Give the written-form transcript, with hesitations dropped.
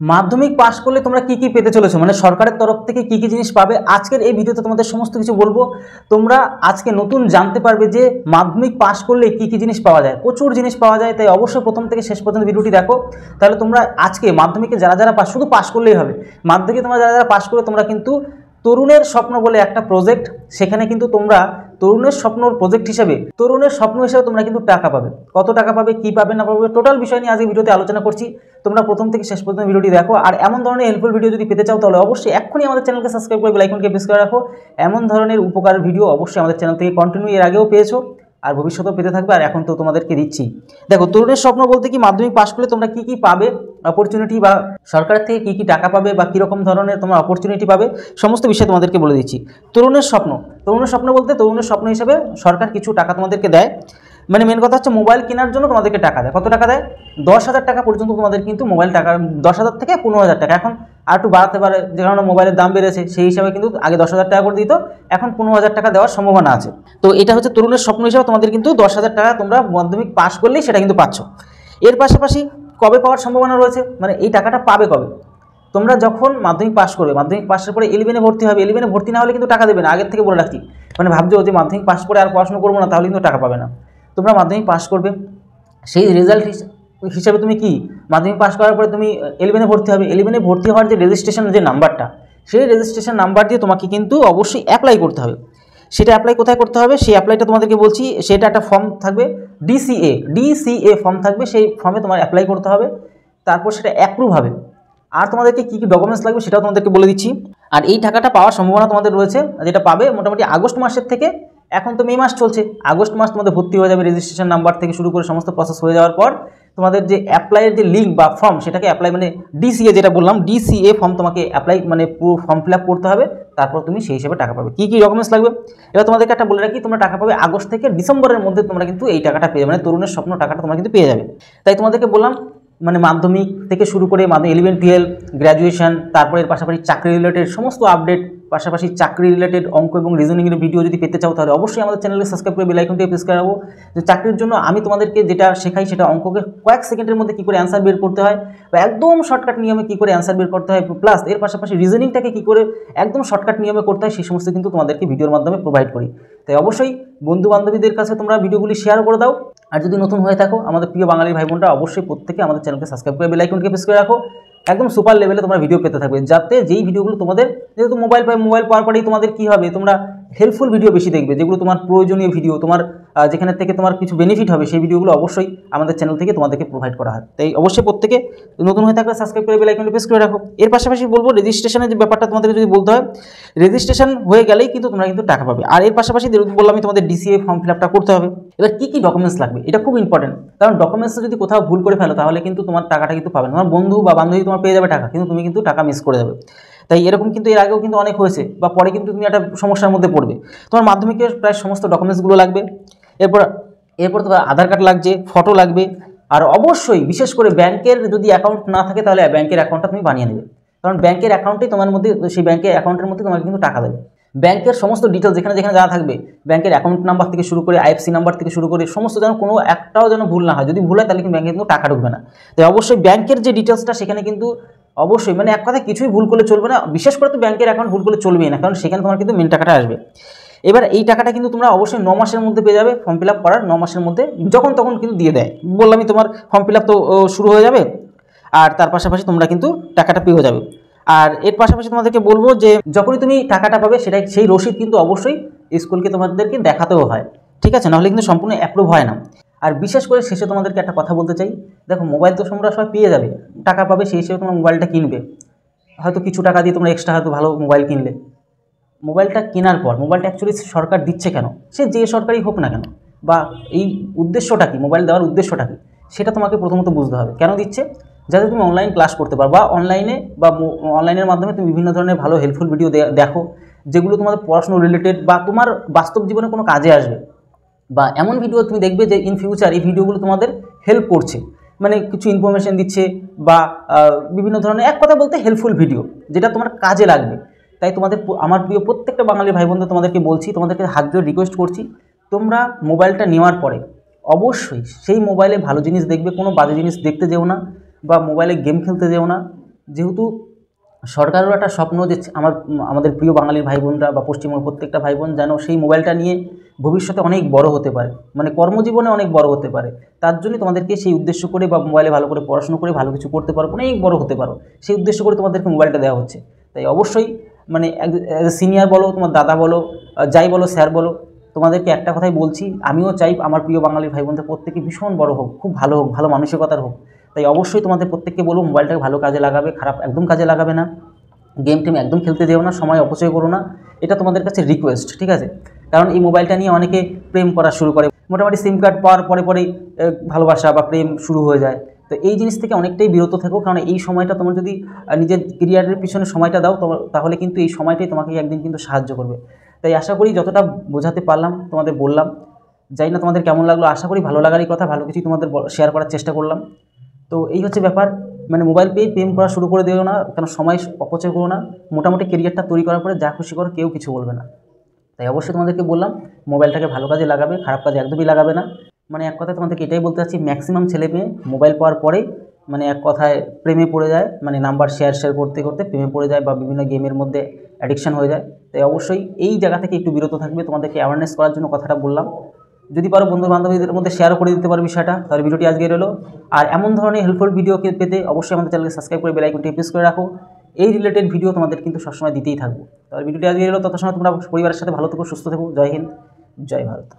মাধ্যমিক পাস করলে তোমরা কি কি পেতে চলেছো, মানে সরকারের তরফ থেকে কি কি জিনিস পাবে, আজকের এই ভিডিওতে তোমাদের সমস্ত কিছু বলবো। তোমরা আজকে নতুন জানতে পারবে যে মাধ্যমিক পাস করলে কি কি জিনিস পাওয়া যায়। প্রচুর জিনিস পাওয়া যায়, তাই অবশ্যই প্রথম থেকে শেষ পর্যন্ত ভিডিওটি দেখো। তাহলে তোমরা আজকে মাধ্যমিকে যারা যারা পাস, শুধু পাস করলেই হবে, মাধ্যমিকে তোমরা যারা যারা পাস করে তোমরা কিন্তু তরুণের স্বপ্ন বলে একটা প্রজেক্ট, সেখানে কিন্তু তোমরা তরুণের স্বপ্নর প্রজেক্ট হিসেবে, তরুণের স্বপ্ন হিসেবে তোমরা কিন্তু টাকা পাবে। কত টাকা পাবে, কি পাবে না পাবে, টোটাল বিষয় নিয়ে আজকে ভিডিওতে আলোচনা করছি। তোমরা প্রথম থেকে শেষ পর্যন্ত ভিডিওটি দেখো। আর এমন ধরনের হেল্পফুল ভিডিও যদি পেতে চাও তাহলে অবশ্যই এক্ষুনি আমাদের চ্যানেলকে সাবস্ক্রাইব করে বেল আইকনকে প্রেস করে রাখো। এমন ধরনের উপকারের ভিডিও অবশ্যই আমাদের চ্যানেল থেকে কন্টিনিউ এর আগেও পেয়েছো আর ভবিষ্যতেও পেতে থাকবে, আর এখন তো তোমাদেরকে দিচ্ছি। দেখো, তরুণের স্বপ্ন বলতে কি, মাধ্যমিক পাস করলে তোমরা কি কি পাবে অপরচুনিটি, বা সরকার থেকে কি কি টাকা পাবে, বা কীরকম ধরনের তোমরা অপরচুনিটি পাবে, সমস্ত বিষয় তোমাদেরকে বলে দিচ্ছি। তরুণের স্বপ্ন বলতে তরুণের স্বপ্ন হিসেবে সরকার কিছু টাকা তোমাদেরকে দেয়। মানে মেন কথা হচ্ছে মোবাইল কেনার জন্য তোমাদেরকে টাকা দেয়। কত টাকা দেয়? 10,000 টাকা পর্যন্ত তোমাদের কিন্তু মোবাইল টাকা, 10,000 থেকে 15,000 টাকা, এখন আর একটু বাড়াতে পারে, যে কারণে মোবাইলের দাম বেড়েছে সেই হিসাবে কিন্তু আগে 10,000 টাকা করে দিত, এখন 15,000 টাকা দেওয়ার সম্ভাবনা আছে। তো এটা হচ্ছে তরুণের স্বপ্ন হিসাবে তোমাদের কিন্তু 10,000 টাকা তোমরা মাধ্যমিক পাস করলেই সেটা কিন্তু পাচ্ছ। এর পাশাপাশি কবে পাওয়ার সম্ভাবনা রয়েছে, মানে এই টাকাটা পাবে কবে? তোমরা যখন মাধ্যমিক পাস করবে, মাধ্যমিক পাসের পরে 11-এ ভর্তি হবে, 11-এ ভর্তি না হলে কিন্তু টাকা দেবে না, আগের থেকে বলে রাখছি। মানে ভাবছো যে মাধ্যমিক পাস করে আর পড়াশোনা করবো না, তাহলে কিন্তু টাকা পাবে না। তোমরা মাধ্যমিক পাস করবে, সেই রেজাল্ট হিসাবে তুমি কি মাধ্যমিক পাস করার পরে তুমি 11-এ ভর্তি হবে, 11-এ ভর্তি হওয়ার যে রেজিস্ট্রেশনের যে নাম্বারটা, সেই রেজিস্ট্রেশন নাম্বার দিয়ে তোমাকে কিন্তু অবশ্যই অ্যাপ্লাই করতে হবে। সেটা অ্যাপ্লাই কোথায় করতে হবে, সেই অ্যাপ্লাইটা তোমাদেরকে বলছি। সেটা একটা ফর্ম থাকবে, ডিসিএ ফর্ম থাকবে, সেই ফর্মে তোমার অ্যাপ্লাই করতে হবে, তারপর সেটা অ্যাপ্রুভ হবে। আর তোমাদেরকে কী কী ডকুমেন্টস লাগবে সেটাও তোমাদেরকে বলে দিচ্ছি। আর এই টাকাটা পাওয়ার সম্ভাবনা তোমাদের রয়েছে, যেটা পাবে মোটামুটি আগস্ট মাসের থেকে, এখন তো মে মাস চলছে, আগস্ট মাস তোমাদের ভর্তি হয়ে যাবে, রেজিস্ট্রেশন নাম্বার থেকে শুরু করে সমস্ত প্রসেস হয়ে যাওয়ার পর তোমাদের যে অ্যাপ্লাইয়ের যে লিঙ্ক বা ফর্ম, সেটাকে অ্যাপ্লাই মানে ডিসিএ যেটা বললাম, ডিসিএ ফর্ম তোমাকে অ্যাপ্লাই মানে পুরো ফর্ম ফিল আপ করতে হবে, তারপর তুমি সেই হিসেবে টাকা পাবে। কী কী ডকুমেন্টস লাগবে এবার তোমাদেরকে একটা বলে রাখি, তোমরা টাকা পাবে আগস্ট থেকে ডিসেম্বরের মধ্যে, তোমরা কিন্তু এই টাকাটা পেয়ে যাবে, মানে তরুণের স্বপ্ন টাকাটা তোমরা কিন্তু পেয়ে যাবে। তাই তোমাদেরকে বললাম, মানে মাধ্যমিক থেকে শুরু করে 11-12 গ্র্যাজুয়েশন, তারপরে এর পাশাপাশি চাকরি রিলেটেড সমস্ত আপডেট, পাশাপাশি চাকরি রিলেটেড অঙ্ক এবং রিজনিংয়ের ভিডিও যদি পেতে চাও তাহলে অবশ্যই আমাদের চ্যানেলকে সাবস্ক্রাইব করে বেল আইকনটি প্রেস করে রাখবো। যে চাকরির জন্য আমি তোমাদেরকে যেটা শেখাই, সেটা অঙ্ককে কয়েক সেকেন্ডের মধ্যে কী করে অ্যান্সার বের করতে হয়, বা একদম শর্টকাট নিয়মে কী করে অ্যান্সার বের করতে হয়, প্লাস এর পাশাপাশি রিজনিংটাকে কী করে একদম শর্টকাট নিয়মে করতে হয়, সেই সমস্ত কিন্তু তোমাদেরকে ভিডিওর মাধ্যমে প্রোভাইড করি। তাই অবশ্যই বন্ধু বান্ধবীদের কাছে তোমরা ভিডিওগুলি শেয়ার করে দাও। আর যদি নতুন হয়ে থাকো আমাদের প্রিয় বাঙালি ভাই বোনরা, অবশ্যই প্রত্যেকে আমাদের চ্যানেলকে সাবস্ক্রাইব করে বেল আইকনকে প্রেস করে রাখো। একদম সুপার লেভেলে তোমরা ভিডিও পেতে থাকবে, যাতে যেই ভিডিওগুলো তোমাদের, যেহেতু মোবাইল পাওয়ার পরেই তোমাদের কী হবে, তোমরা হেল্পফুল ভিডিও বেশি দেখবে, যেগুলো তোমার প্রয়োজনীয় ভিডিও, তোমার যেখানে থেকে তোমার কিছু বেনিফিট হবে, সেই ভিডিওগুলো অবশ্যই আমাদের চ্যানেল থেকে তোমাদেরকে প্রোভাইড করা হয়। তাই অবশ্যই প্রত্যেকে নতুন হয়ে থাকলে সাবস্ক্রাইব করে বেল আইকনটি প্রেস করে রাখো। এর পাশাপাশি বলবো, রেজিস্ট্রেশনের যে ব্যাপারটা তোমাদেরকে যদি বলতে হয়, রেজিস্ট্রেশন হয়ে গেলেই কিন্তু তোমরা কিন্তু টাকা পাবে। আর এর পাশাপাশি বললাম আমি তোমাদের ডিসিএ ফর্ম ফিল আপটা করতে হবে। এবার কী কী ডকুমেন্টস লাগবে, এটা খুব ইম্পর্টেন্ট, কারণ ডকুমেন্টসটা যদি কোথাও ভুল করে ফেলো তাহলে কিন্তু তোমার টাকাটা কিন্তু পাবে না। তোমার বন্ধু বা বান্ধবী তোমার পেয়ে যাবে টাকা, কিন্তু তুমি কিন্তু টাকা মিস করে যাবে। তাই এরকম কিন্তু এর আগেও কিন্তু অনেক হয়েছে, বা পরে কিন্তু তুমি একটা সমস্যার মধ্যে পড়বে। তোমার মাধ্যমিকের প্রায় সমস্ত ডকুমেন্টসগুলো লাগবে। এরপর তোমার আধার কার্ড লাগছে, ফটো লাগবে, আর অবশ্যই বিশেষ করে ব্যাংকের যদি অ্যাকাউন্ট না থাকে তাহলে ব্যাংকের অ্যাকাউন্টটা তুমি বানিয়ে নেবে, কারণ ব্যাংকের অ্যাকাউন্টেই তোমার মধ্যে, সেই ব্যাংকের অ্যাকাউন্টের মধ্যে তোমাকে কিন্তু টাকা দেবে। ব্যাংকের সমস্ত ডিটেলস যেখানে যেখানে যা থাকবে, ব্যাংকের অ্যাকাউন্ট নাম্বার থেকে শুরু করে আইএফসি নাম্বার থেকে শুরু করে সমস্ত, যেন কোনো একটাও যেন ভুল না হয়। যদি ভুল হয় তাহলে কিন্তু ব্যাংকে কিন্তু টাকা ঢুকবে না। তাই অবশ্যই ব্যাংকের যে ডিটেলসটা, সেখানে কিন্তু অবশ্যই, মানে এক কথা কিছুই ভুল করলে চলবে না, বিশেষ করে তো ব্যাংকের অ্যাকাউন্ট ভুল করলে চলবেই না, কারণ সেখানে তোমার কিন্তু মেন টাকাটা আসবে। এবার এই টাকাটা কিন্তু তোমরা অবশ্যই 9 মাসের মধ্যে পেয়ে যাবে, ফর্ম ফিল আপ করার 9 মাসের মধ্যে, যখন তখন কিন্তু দিয়ে দেয়। বললামই তোমার ফর্ম ফিল আপ তো শুরু হয়ে যাবে, আর তার পাশাপাশি তোমরা কিন্তু টাকাটা পেয়ে যাবে। আর এর পাশাপাশি তোমাদেরকে বলবো যে যখনই তুমি টাকাটা পাবে, সেটা সেই রসিদ কিন্তু অবশ্যই স্কুলকে তোমাদেরকে দেখাতেও হয়, ঠিক আছে, নাহলে কিন্তু সম্পূর্ণ অ্যাপ্রুভ হয় না। আর বিশেষ করে শেষে তোমাদেরকে একটা কথা বলতে চাই, দেখো মোবাইল তো তোমরা সবাই পেয়ে যাবে, টাকা পাবে, সেই হিসেবে তোমরা মোবাইলটা কিনবে, হয়তো কিছু টাকা দিয়ে তোমরা এক্সট্রা হয়তো ভালো মোবাইল কিনলে। মোবাইলটা কেনার পর মোবাইলটা অ্যাকচুয়ালি সরকার দিচ্ছে কেন, সে যে সরকারই হোক না কেন, বা এই উদ্দেশ্যটা কী, মোবাইল দেওয়ার উদ্দেশ্যটা কী, সেটা তোমাকে প্রথমত বুঝতে হবে। কেন দিচ্ছে? যাতে তুমি অনলাইন ক্লাস করতে পারো, বা অনলাইনের মাধ্যমে তুমি বিভিন্ন ধরনের ভালো হেল্পফুল ভিডিও দেখো, যেগুলো তোমাদের পড়াশোনা রিলেটেড বা তোমার বাস্তব জীবনে কোনো কাজে আসবে, বা এমন ভিডিও তুমি দেখবে যে ইন ফিউচার এই ভিডিওগুলো তোমাদের হেল্প করছে, মানে কিছু ইনফরমেশন দিচ্ছে, বা বিভিন্ন ধরনের, এক কথা বলতে হেল্পফুল ভিডিও, যেটা তোমার কাজে লাগবে। তাই তোমাদের, আমার প্রিয় প্রত্যেকটা বাঙালি ভাই বোনদের তোমাদেরকে বলছি, তোমাদেরকে হাত জোড়ে রিকোয়েস্ট করছি, তোমরা মোবাইলটা নেওয়ার পরে অবশ্যই সেই মোবাইলে ভালো জিনিস দেখবে, কোনো বাজে জিনিস দেখতে যেও না, বা মোবাইলে গেম খেলতে যেও না, যেহেতু সরকারেরও একটা স্বপ্ন যে আমাদের প্রিয় বাঙালির ভাই বোনরা বা পশ্চিমবঙ্গের প্রত্যেকটা ভাই বোন যেন সেই মোবাইলটা নিয়ে ভবিষ্যতে অনেক বড় হতে পারে, মানে কর্মজীবনে অনেক বড় হতে পারে। তার জন্য তোমাদেরকে সেই উদ্দেশ্য করে বা মোবাইলে ভালো করে পড়াশোনা করে ভালো কিছু করতে পারো, অনেক বড় হতে পারো, সেই উদ্দেশ্য করে তোমাদেরকে মোবাইলটা দেওয়া হচ্ছে। তাই অবশ্যই মানে সিনিয়র বলো, তোমার দাদা বলো, যাই বলো, স্যার বলো, তোমাদেরকে একটা কথাই বলছি, আমিও চাই আমার প্রিয় বাঙালির ভাই বোনদের প্রত্যেকে ভীষণ বড় হোক, খুব ভালো হোক, ভালো মানসিকতার হোক। তাই অবশ্যই তোমাদের প্রত্যেককে বলবো মোবাইলটাকে ভালো কাজে লাগাবে, খারাপ একদম কাজে লাগাবে না। গেম টেম একদম খেলতে যেও না, সময় অপচয় করো না, এটা তোমাদের কাছে রিকোয়েস্ট, ঠিক আছে? কারণ এই মোবাইলটা নিয়ে অনেকে প্রেম করা শুরু করে, মোটামুটি সিম কার্ড পাওয়ার পরে পরেই ভালোবাসা বা প্রেম শুরু হয়ে যায়। তো এই জিনিস থেকে অনেকটাই বিরত থেকো, কারণ এই সময়টা তোমার যদি নিজের কেরিয়ারের পিছনে সময়টা দাও তাহলে কিন্তু এই সময়টাই তোমাকে একদিন কিন্তু সাহায্য করবে। তাই আশা করি যতটা বোঝাতে পারলাম তোমাদের বললাম। জানি না তোমাদের কেমন লাগলো, আশা করি ভালো লাগারই কথা, ভালো কিছুই তোমাদের শেয়ার করার চেষ্টা করলাম। তো এই হচ্ছে ব্যাপার, মানে মোবাইল পেয়ে প্রেম করা শুরু করে দিও না, কেন সময় অপচয় করো না। মোটামুটি কেরিয়ারটা তৈরি করার পরে যা খুশি করো, কেউ কিছু বলবে না। তাই অবশ্যই তোমাদেরকে বললাম মোবাইলটাকে ভালো কাজে লাগাবে, খারাপ কাজে একদমই লাগাবে না। মানে এক কথায় তোমাদেরকে এটাই বলতে চাচ্ছি, ম্যাক্সিমাম ছেলে মেয়ে মোবাইল পাওয়ার পরেই মানে এক কথায় প্রেমে পড়ে যায়, মানে নাম্বার শেয়ার করতে করতে প্রেমে পড়ে যায় বা বিভিন্ন গেমের মধ্যে অ্যাডিকশান হয়ে যায়। তাই অবশ্যই এই জায়গা থেকে একটু বিরত থাকবে, তোমাদেরকে অ্যাওয়ারনেস করার জন্য কথাটা বললাম। যদি পারো বন্ধু বান্ধবীদের মধ্যে শেয়ারও করে দিতে পারো বিষয়টা, তাহলে ভিডিওটি আজকে রইলো। আর এমন ধরনের হেল্পফুল ভিডিও পেতে অবশ্যই আমাদের চ্যানেলকে সাবস্ক্রাইব করে বেল আইকনটি প্রেস করে রাখো। এই রিলেটেড ভিডিও তোমাদের কিন্তু সবসময় দিতেই থাকবো। তাহলে ভিডিওটি আজকে রইলো, তত সময় তোমরা পরিবারের সাথে ভালো থেকো, সুস্থ থেকো। জয় হিন্দ, জয় ভারত।